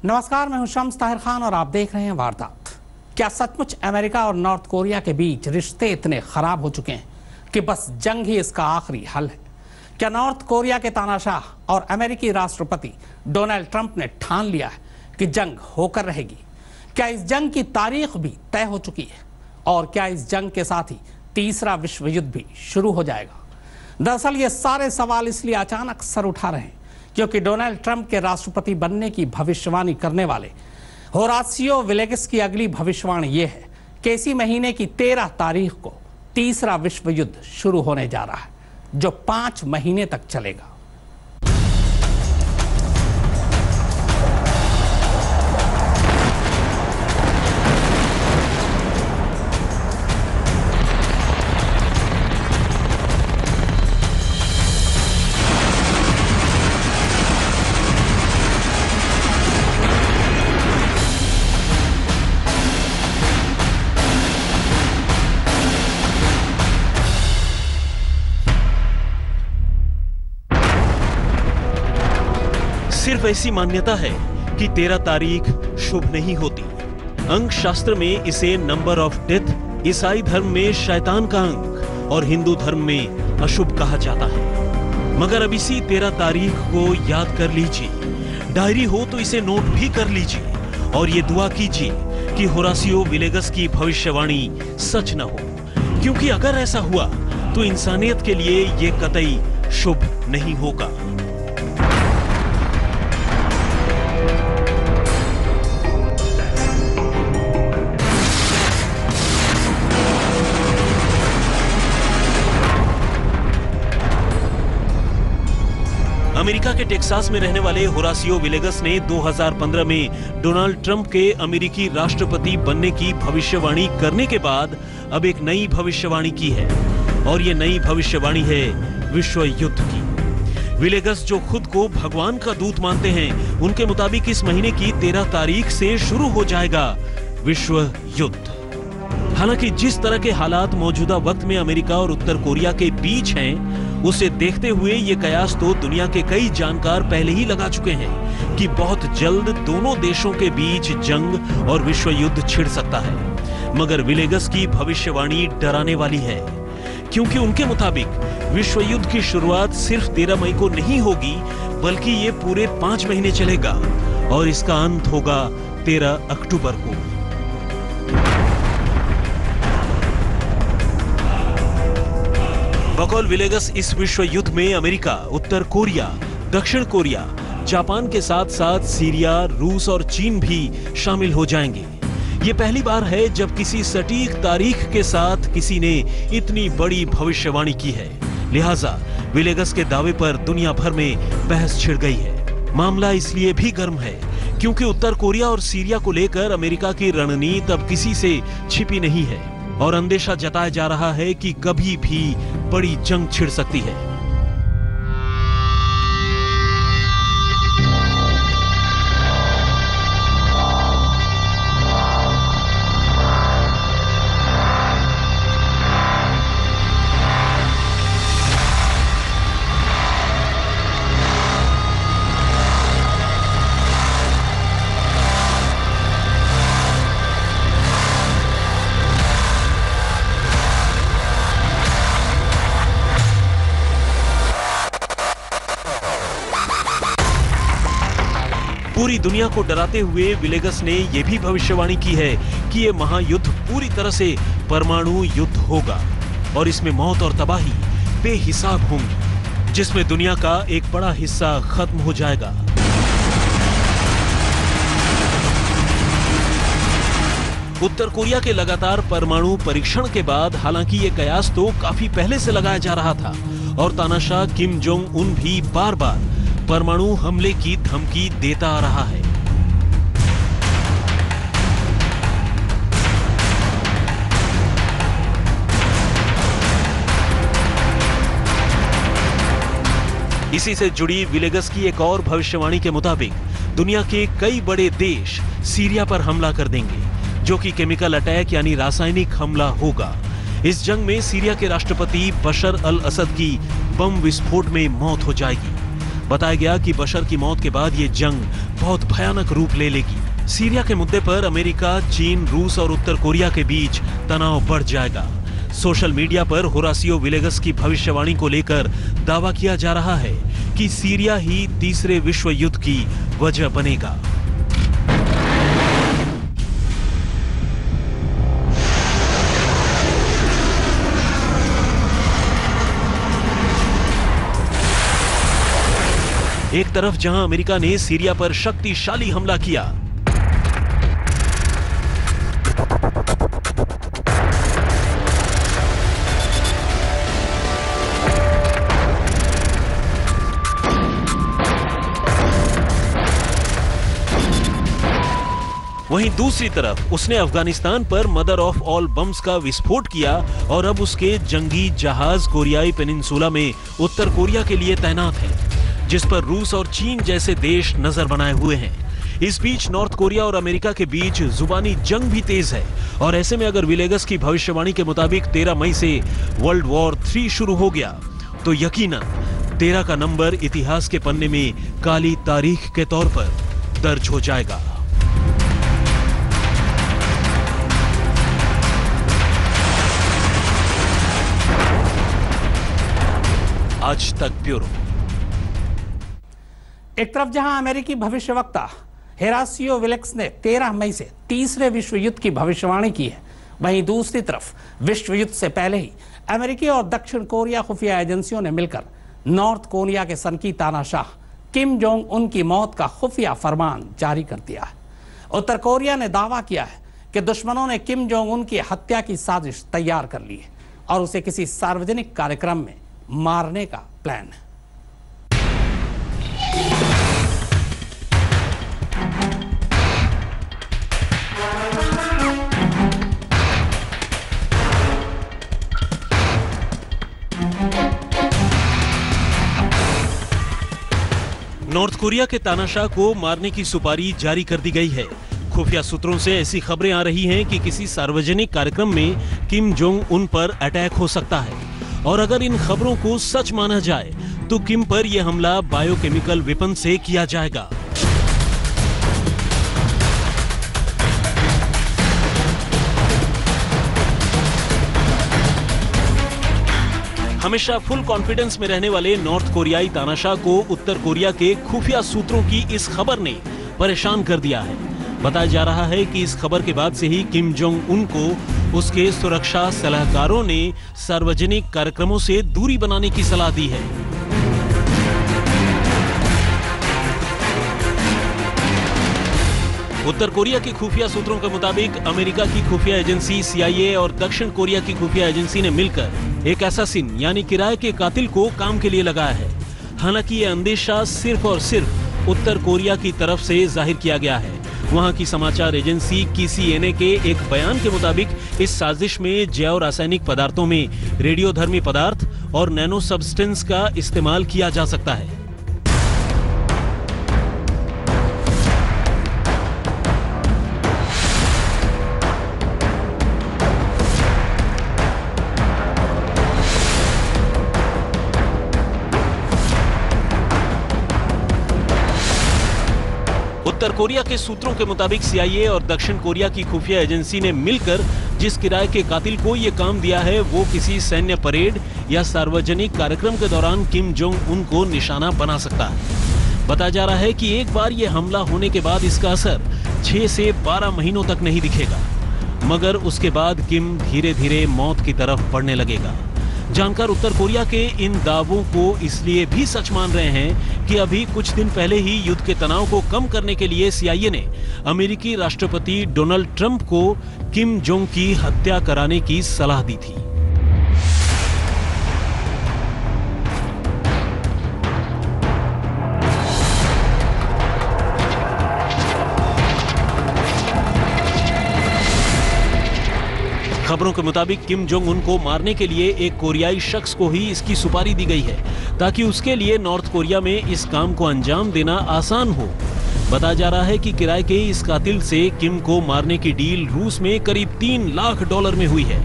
नमस्कार, मैं हूं शम्स ताहिर खान और आप देख रहे हैं वारदात। क्या सचमुच अमेरिका और नॉर्थ कोरिया के बीच रिश्ते इतने खराब हो चुके हैं कि बस जंग ही इसका आखिरी हल है? क्या नॉर्थ कोरिया के तानाशाह और अमेरिकी राष्ट्रपति डोनाल्ड ट्रंप ने ठान लिया है कि जंग होकर रहेगी? क्या इस जंग की तारीख भी तय हो चुकी है? और क्या इस जंग के साथ ही तीसरा विश्व युद्ध भी शुरू हो जाएगा? दरअसल ये सारे सवाल इसलिए अचानक सर उठा रहे हैं क्योंकि डोनाल्ड ट्रंप के राष्ट्रपति बनने की भविष्यवाणी करने वाले होरासियो विलेगस की अगली भविष्यवाणी ये है कि इसी महीने की 13 तारीख को तीसरा विश्व युद्ध शुरू होने जा रहा है, जो 5 महीने तक चलेगा। सिर्फ ऐसी मान्यता है कि 13 तारीख शुभ नहीं होती। अंक शास्त्र में इसे नंबर ऑफ डेथ, ईसाई धर्म में शैतान का अंक और हिंदू धर्म में अशुभ कहा जाता है। मगर अब इसी 13 तारीख को याद कर लीजिए, डायरी हो तो इसे नोट भी कर लीजिए और ये दुआ कीजिए कि होरासियो विलेगस की भविष्यवाणी सच न हो, क्योंकि अगर ऐसा हुआ तो इंसानियत के लिए ये कतई शुभ नहीं होगा। अमेरिका के टेक्सास में रहने वाले होरासियो विलेगस ने 2015 में डोनाल्ड ट्रंप के अमेरिकी राष्ट्रपति बनने की भविष्यवाणी करने के बाद अब एक नई भविष्यवाणी की है, और ये नई भविष्यवाणी है विश्व युद्ध की। विलेगस, जो खुद को भगवान का दूत मानते हैं, उनके मुताबिक इस महीने की 13 तारीख से शुरू हो जाएगा विश्व युद्ध। हालांकि जिस तरह के हालात मौजूदा वक्त में अमेरिका और उत्तर कोरिया के बीच हैं, उसे देखते हुए ये कयास तो दुनिया के कई जानकार पहले ही लगा चुके हैं कि बहुत जल्द दोनों देशों के बीच जंग और विश्व युद्ध छिड़ सकता है। मगर विलेगस की भविष्यवाणी डराने वाली है, क्योंकि उनके मुताबिक विश्व युद्ध की शुरुआत सिर्फ 13 मई को नहीं होगी, बल्कि ये पूरे 5 महीने चलेगा और इसका अंत होगा 13 अक्टूबर को। बकौल विलेगस, इस विश्व युद्ध में अमेरिका, उत्तर कोरिया, दक्षिण कोरिया, जापान के साथ साथ सीरिया, रूस और चीन भी शामिल हो जाएंगे। ये पहली बार है जब किसी सटीक तारीख के साथ किसी ने इतनी बड़ी भविष्यवाणी की है। लिहाजा विलेगस के दावे पर दुनिया भर में बहस छिड़ गई है। मामला इसलिए भी गर्म है क्योंकि उत्तर कोरिया और सीरिया को लेकर अमेरिका की रणनीति अब किसी से छिपी नहीं है और अंदेशा जताया जा रहा है कि कभी भी बड़ी जंग छिड़ सकती है। पूरी दुनिया को डराते हुए विलेगस ने यह भी भविष्यवाणी की है कि यह महायुद्ध पूरी तरह से परमाणु युद्ध होगा और इसमें मौत और तबाही बेहिसाब होंगी, जिसमें दुनिया का एक बड़ा हिस्सा खत्म हो जाएगा। उत्तर कोरिया के लगातार परमाणु परीक्षण के बाद हालांकि ये कयास तो काफी पहले से लगाया जा रहा था और तानाशाह किम जोंग उन भी बार बार परमाणु हमले की धमकी देता आ रहा है। इसी से जुड़ी विलेगस की एक और भविष्यवाणी के मुताबिक दुनिया के कई बड़े देश सीरिया पर हमला कर देंगे, जो कि केमिकल अटैक यानी रासायनिक हमला होगा। इस जंग में सीरिया के राष्ट्रपति बशर अल असद की बम विस्फोट में मौत हो जाएगी। बताया गया कि बशर की मौत के बाद ये जंग बहुत भयानक रूप ले लेगी। सीरिया के मुद्दे पर अमेरिका, चीन, रूस और उत्तर कोरिया के बीच तनाव बढ़ जाएगा। सोशल मीडिया पर होरासियो विलेगस की भविष्यवाणी को लेकर दावा किया जा रहा है कि सीरिया ही तीसरे विश्व युद्ध की वजह बनेगा। एक तरफ जहां अमेरिका ने सीरिया पर शक्तिशाली हमला किया, वहीं दूसरी तरफ उसने अफगानिस्तान पर मदर ऑफ ऑल बम्स का विस्फोट किया और अब उसके जंगी जहाज कोरियाई पेनिनसुला में उत्तर कोरिया के लिए तैनात हैं, जिस पर रूस और चीन जैसे देश नजर बनाए हुए हैं। इस बीच नॉर्थ कोरिया और अमेरिका के बीच जुबानी जंग भी तेज है और ऐसे में अगर विलेगस की भविष्यवाणी के मुताबिक 13 मई से वर्ल्ड वॉर 3 शुरू हो गया तो यकीनन 13 का नंबर इतिहास के पन्ने में काली तारीख के तौर पर दर्ज हो जाएगा। आज तक ब्यूरो। एक तरफ जहां अमेरिकी भविष्यवक्ता होरासियो विलेगस ने 13 मई से तीसरे विश्व युद्ध की भविष्यवाणी की है, वहीं दूसरी तरफ विश्व युद्ध से पहले ही अमेरिकी और दक्षिण कोरिया खुफिया एजेंसियों ने मिलकर नॉर्थ कोरिया के सनकी तानाशाह किम जोंग उन की मौत का खुफिया फरमान जारी कर दिया है। उत्तर कोरिया ने दावा किया है कि दुश्मनों ने किम जोंग उन की हत्या की साजिश तैयार कर ली है और उसे किसी सार्वजनिक कार्यक्रम में मारने का प्लान है। नॉर्थ कोरिया के तानाशाह को मारने की सुपारी जारी कर दी गई है। खुफिया सूत्रों से ऐसी खबरें आ रही हैं कि किसी सार्वजनिक कार्यक्रम में किम जोंग उन पर अटैक हो सकता है और अगर इन खबरों को सच माना जाए तो किम पर यह हमला बायोकेमिकल वेपन से किया जाएगा। हमेशा फुल कॉन्फिडेंस में रहने वाले नॉर्थ कोरियाई तानाशाह को उत्तर कोरिया के खुफिया सूत्रों की इस खबर ने परेशान कर दिया है। बताया जा रहा है कि इस खबर के बाद से ही किम जोंग उन को उसके सुरक्षा सलाहकारों ने सार्वजनिक कार्यक्रमों से दूरी बनाने की सलाह दी है। उत्तर कोरिया की खुफिया सूत्रों के मुताबिक अमेरिका की खुफिया एजेंसी CIA और दक्षिण कोरिया की खुफिया एजेंसी ने मिलकर एक असैसिन यानी किराए के कातिल को काम के लिए लगाया है। हालांकि यह अंदेशा सिर्फ और सिर्फ उत्तर कोरिया की तरफ से जाहिर किया गया है। वहां की समाचार एजेंसी KCNA के एक बयान के मुताबिक इस साजिश में जैव रासायनिक पदार्थों में रेडियोधर्मी पदार्थ और नैनो सब्सटेंस का इस्तेमाल किया जा सकता है। उत्तर कोरिया के सूत्रों के मुताबिक CIA और दक्षिण कोरिया की खुफिया एजेंसी ने मिलकर जिस किराए के कातिल को यह काम दिया है वो किसी सैन्य परेड या सार्वजनिक कार्यक्रम के दौरान किम जोंग उन को निशाना बना सकता है। बताया जा रहा है कि एक बार यह हमला होने के बाद इसका असर 6 से 12 महीनों तक नहीं दिखेगा, मगर उसके बाद किम धीरे धीरे मौत की तरफ बढ़ने लगेगा। जानकार उत्तर कोरिया के इन दावों को इसलिए भी सच मान रहे हैं कि अभी कुछ दिन पहले ही युद्ध के तनाव को कम करने के लिए CIA ने अमेरिकी राष्ट्रपति डोनाल्ड ट्रंप को किम जोंग की हत्या कराने की सलाह दी थी। खबरों के मुताबिक किम जोंग उन को मारने के लिए एक कोरियाई शख्स को ही इसकी सुपारी दी गई है ताकि उसके लिए नॉर्थ कोरिया में इस काम को अंजाम देना आसान हो। बताया जा रहा है कि किराए के इस कातिल से किम को मारने की डील रूस में करीब $3 लाख में हुई है।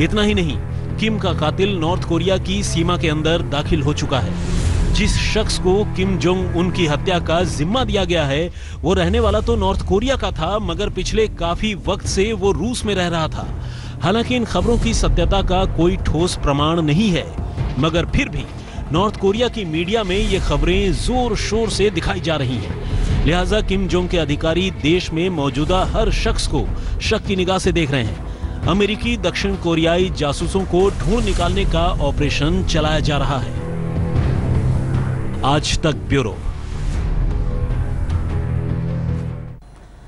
इतना ही नहीं, किम का कातिल नॉर्थ कोरिया की सीमा के अंदर दाखिल हो चुका है। जिस शख्स को किम जोंग उन की हत्या का जिम्मा दिया गया है वो रहने वाला तो नॉर्थ कोरिया का था, मगर पिछले काफी वक्त से वो रूस में रह रहा था। हालांकि इन खबरों की सत्यता का कोई ठोस प्रमाण नहीं है, मगर फिर भी नॉर्थ कोरिया की मीडिया में ये खबरें जोर शोर से दिखाई जा रही हैं। लिहाजा किम जोंग के अधिकारी देश में मौजूदा हर शख्स को शक की निगाह से देख रहे हैं। अमेरिकी दक्षिण कोरियाई जासूसों को ढूंढ निकालने का ऑपरेशन चलाया जा रहा है। आज तक ब्यूरो।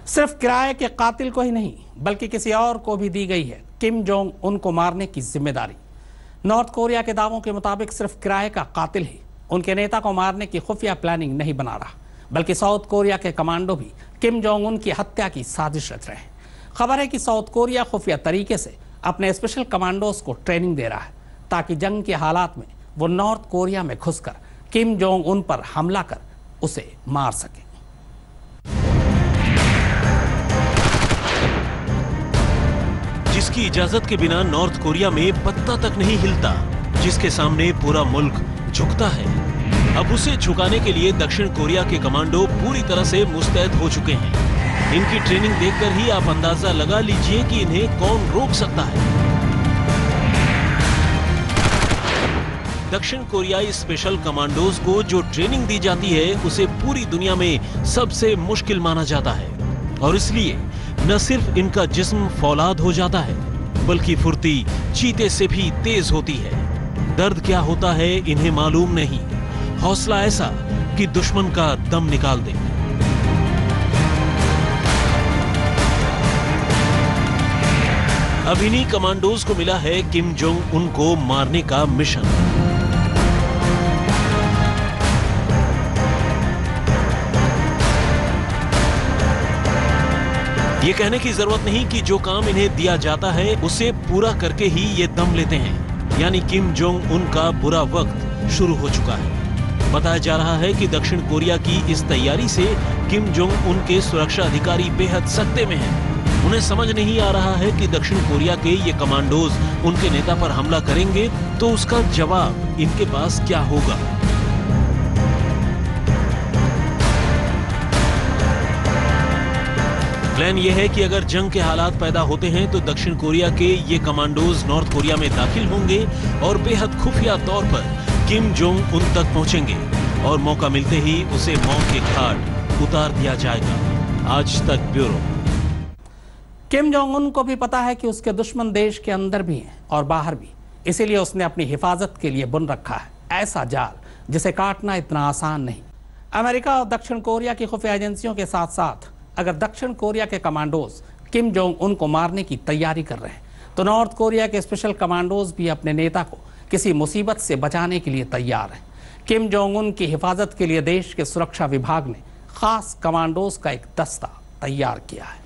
सिर्फ किराए के कातिल को ही नहीं बल्कि किसी और को भी दी गई है किम जोंग उनको मारने की जिम्मेदारी। नॉर्थ कोरिया के दावों के मुताबिक सिर्फ किराए का कातिल ही उनके नेता को मारने की खुफिया प्लानिंग नहीं बना रहा, बल्कि साउथ कोरिया के कमांडो भी किम जोंग उन की हत्या की साजिश रच रहे हैं। खबर है कि साउथ कोरिया खुफिया तरीके से अपने स्पेशल कमांडोज को ट्रेनिंग दे रहा है ताकि जंग के हालात में वो नॉर्थ कोरिया में घुसकर किम जोंग उन पर हमला कर उसे मार सके। जिसकी इजाजत के बिना नॉर्थ कोरिया में पत्ता तक नहीं हिलता, जिसके सामने पूरा मुल्क झुकता है, अब उसे झुकाने के लिए दक्षिण कोरिया के कमांडो पूरी तरह से मुस्तैद हो चुके हैं। इनकी ट्रेनिंग देखकर ही आप अंदाजा लगा लीजिए कि इन्हें कौन रोक सकता है। दक्षिण कोरियाई स्पेशल कमांडोज को जो ट्रेनिंग दी जाती है उसे पूरी दुनिया में सबसे मुश्किल माना जाता है, और इसलिए न सिर्फ इनका जिस्म फौलाद हो जाता है बल्कि फुर्ती चीते से भी तेज होती है। दर्द क्या होता है इन्हें मालूम नहीं, हौसला ऐसा कि दुश्मन का दम निकाल दे। अब इन्हीं कमांडोज को मिला है किम जोंग उनको मारने का मिशन। ये कहने की जरूरत नहीं कि जो काम इन्हें दिया जाता है उसे पूरा करके ही ये दम लेते हैं, यानी किम जोंग उन का बुरा वक्त शुरू हो चुका है। बताया जा रहा है कि दक्षिण कोरिया की इस तैयारी से किम जोंग उन के सुरक्षा अधिकारी बेहद सकते में हैं। उन्हें समझ नहीं आ रहा है कि दक्षिण कोरिया के ये कमांडोज उनके नेता पर हमला करेंगे तो उसका जवाब इनके पास क्या होगा। प्लान यह है कि अगर जंग के हालात पैदा होते हैं तो दक्षिण कोरिया के ये कमांडोज नॉर्थ कोरिया में दाखिल होंगे और बेहद खुफिया तौर पर किम जोंग उन तक पहुंचेंगे और मौका मिलते ही उसे मौत के घाट उतार दिया जाएगा। आज तक ब्यूरो। किम जोंग उन को भी पता है कि उसके दुश्मन देश के अंदर भी हैं और बाहर भी, इसीलिए उसने अपनी हिफाजत के लिए बुन रखा है ऐसा जाल जिसे काटना इतना आसान नहीं। अमेरिका और दक्षिण कोरिया की खुफिया एजेंसियों के साथ साथ अगर दक्षिण कोरिया के कमांडोज किम जोंग उन को मारने की तैयारी कर रहे हैं तो नॉर्थ कोरिया के स्पेशल कमांडोज भी अपने नेता को किसी मुसीबत से बचाने के लिए तैयार हैं। किम जोंग उन की हिफाजत के लिए देश के सुरक्षा विभाग ने खास कमांडोज का एक दस्ता तैयार किया है।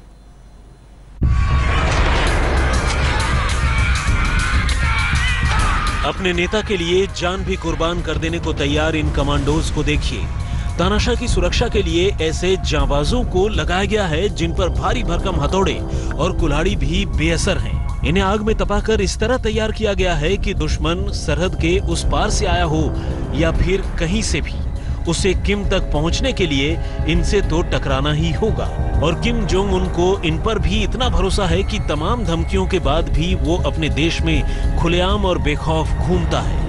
अपने नेता के लिए जान भी कुर्बान कर देने को तैयार इन कमांडोज को देखिए। तानाशाह की सुरक्षा के लिए ऐसे जांबाजों को लगाया गया है जिन पर भारी भरकम हथौड़े और कुल्हाड़ी भी बेअसर हैं। इन्हें आग में तपाकर इस तरह तैयार किया गया है कि दुश्मन सरहद के उस पार से आया हो या फिर कहीं से भी, उसे किम तक पहुंचने के लिए इनसे तो टकराना ही होगा। और किम जोंग उनको इन पर भी इतना भरोसा है कि तमाम धमकियों के बाद भी वो अपने देश में खुलेआम और बेखौफ घूमता है।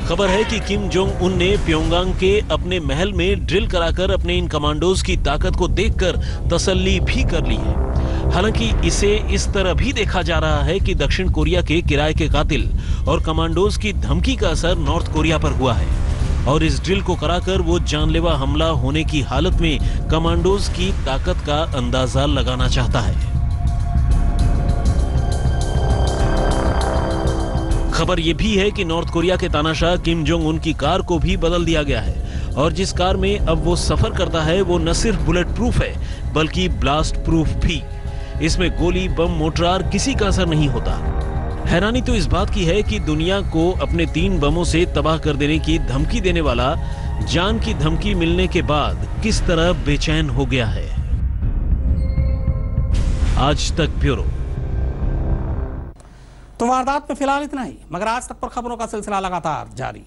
खबर है कि किम जोंग उन ने प्योंगयांग के अपने महल में ड्रिल कराकर अपने इन कमांडोज की ताकत को देखकर तसल्ली भी कर ली है। हालांकि इसे इस तरह भी देखा जा रहा है कि दक्षिण कोरिया के किराए के कातिल और कमांडोज की धमकी का असर नॉर्थ कोरिया पर हुआ है और इस ड्रिल को कराकर वो जानलेवा हमला होने की हालत में कमांडोज की ताकत का अंदाजा लगाना चाहता है। खबर यह भी है कि नॉर्थ कोरिया के तानाशाह किम जोंग उन की कार को भी बदल दिया गया है और जिस कार में अब वो सफर करता है वो न सिर्फ बुलेट प्रूफ है बल्कि ब्लास्ट प्रूफ भी। इसमें गोली, बम, मोर्टार किसी का असर नहीं होता। हैरानी तो इस बात की है कि दुनिया को अपने 3 बमों से तबाह कर देने की धमकी देने वाला जान की धमकी मिलने के बाद किस तरह बेचैन हो गया है। आज तक ब्यूरो। तो वारदात में फिलहाल इतना ही, मगर आज तक पर खबरों का सिलसिला लगातार जारी।